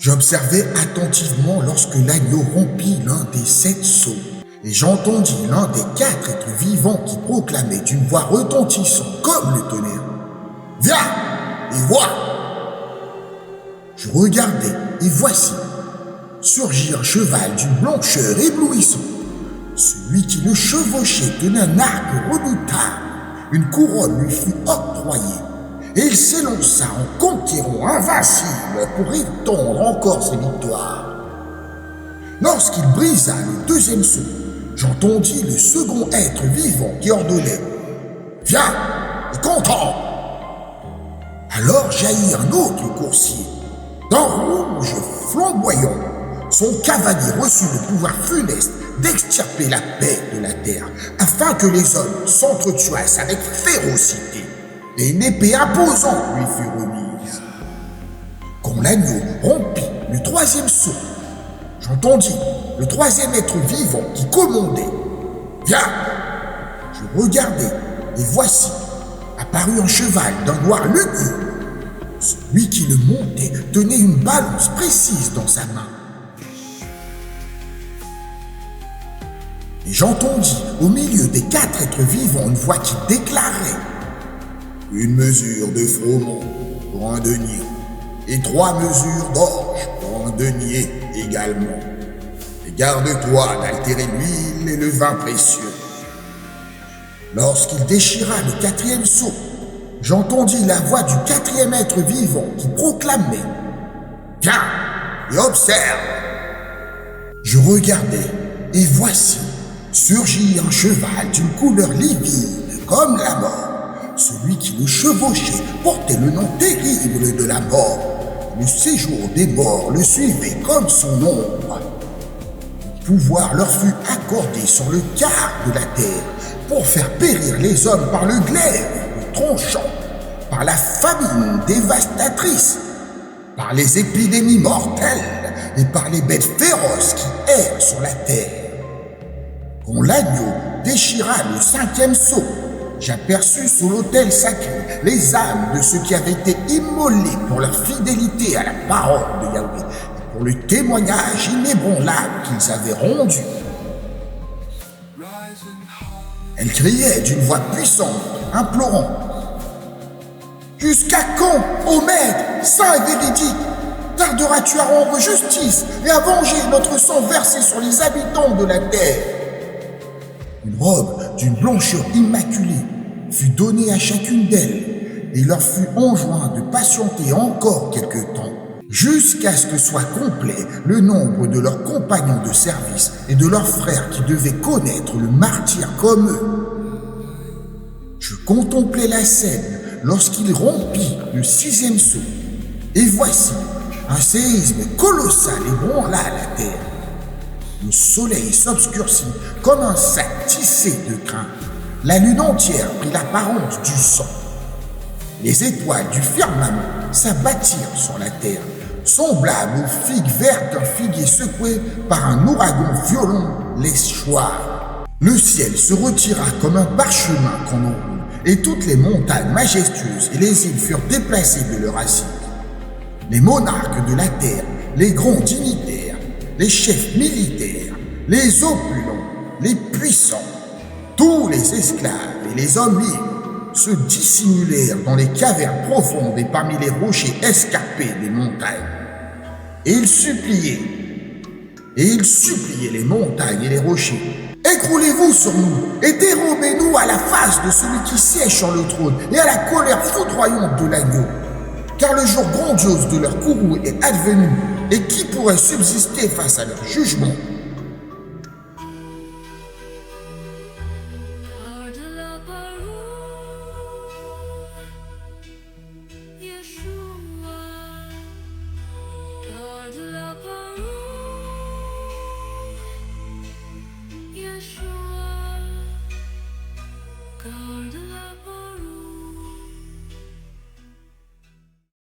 J'observais attentivement lorsque l'agneau rompit l'un des 7 sceaux, et j'entendis l'un des 4 êtres vivants qui proclamait d'une voix retentissante comme le tonnerre. « Viens et vois !» Je regardai, et voici, surgit un cheval d'une blancheur éblouissante. Celui qui le chevauchait tenait un arc redoutable. Une couronne lui fut octroyée, et il s'élança en conquérant invincible pour étendre encore ses victoires. Lorsqu'il brisa le 2e sceau, j'entendis le second être vivant qui ordonnait « Viens et contemple !» Alors jaillit un autre coursier, d'un rouge flamboyant. Son cavalier reçut le pouvoir funeste d'extirper la paix de la terre, afin que les hommes s'entretuassent avec férocité, et une épée imposante lui fut remise. Quand l'agneau rompit le 3e sceau, j'entendis le 3e être vivant qui commandait « Viens !» Je regardai, et voici, apparut un cheval d'un noir lugubre. Celui qui le montait tenait une balance précise dans sa main. Et j'entendis au milieu des 4 êtres vivants une voix qui déclarait « Une mesure de froment pour un denier, et 3 mesures d'orge pour un denier également. Et garde-toi d'altérer l'huile et le vin précieux. » Lorsqu'il déchira le 4e sceau, j'entendis la voix du 4e être vivant qui proclamait « Viens et observe !» Je regardai, et voici, surgit un cheval d'une couleur livide comme la mort. Celui qui le chevauchait portait le nom terrible de la mort. Le séjour des morts le suivait comme son ombre. Le pouvoir leur fut accordé sur le quart de la terre pour faire périr les hommes par le glaive tranchant, par la famine dévastatrice, par les épidémies mortelles et par les bêtes féroces qui errent sur la terre. Quand l'agneau déchira le 5e sceau, j'aperçus sous l'autel sacré les âmes de ceux qui avaient été immolés pour leur fidélité à la parole de Yahweh et pour le témoignage inébranlable qu'ils avaient rendu. Elle criait d'une voix puissante, implorant « Jusqu'à quand, ô Maître, saint et véridique, tarderas-tu à rendre justice et à venger notre sang versé sur les habitants de la terre ?» Une robe d'une blancheur immaculée fut donnée à chacune d'elles, et il leur fut enjoint de patienter encore quelque temps, jusqu'à ce que soit complet le nombre de leurs compagnons de service et de leurs frères qui devaient connaître le martyre comme eux. Je contemplais la scène lorsqu'il rompit le 6e sceau, et voici, un séisme colossal ébranla la terre. Le soleil s'obscurcit comme un sac tissé de crin. La lune entière prit l'apparence du sang. Les étoiles du firmament s'abattirent sur la terre, semblables aux figues vertes d'un figuier secoué par un ouragan violent les choirs. Le ciel se retira comme un parchemin qu'on enroule, et toutes les montagnes majestueuses et les îles furent déplacées de leurs assises. Les monarques de la terre, les grands dignitaires, les chefs militaires, les opulents, les puissants, tous les esclaves et les hommes libres se dissimulèrent dans les cavernes profondes et parmi les rochers escarpés des montagnes. Et ils suppliaient les montagnes et les rochers. Écroulez-vous sur nous et dérobez-nous à la face de celui qui siège sur le trône et à la colère foudroyante de l'agneau. Car le jour grandiose de leur courroux est advenu, et qui pourrait subsister face à leur jugement?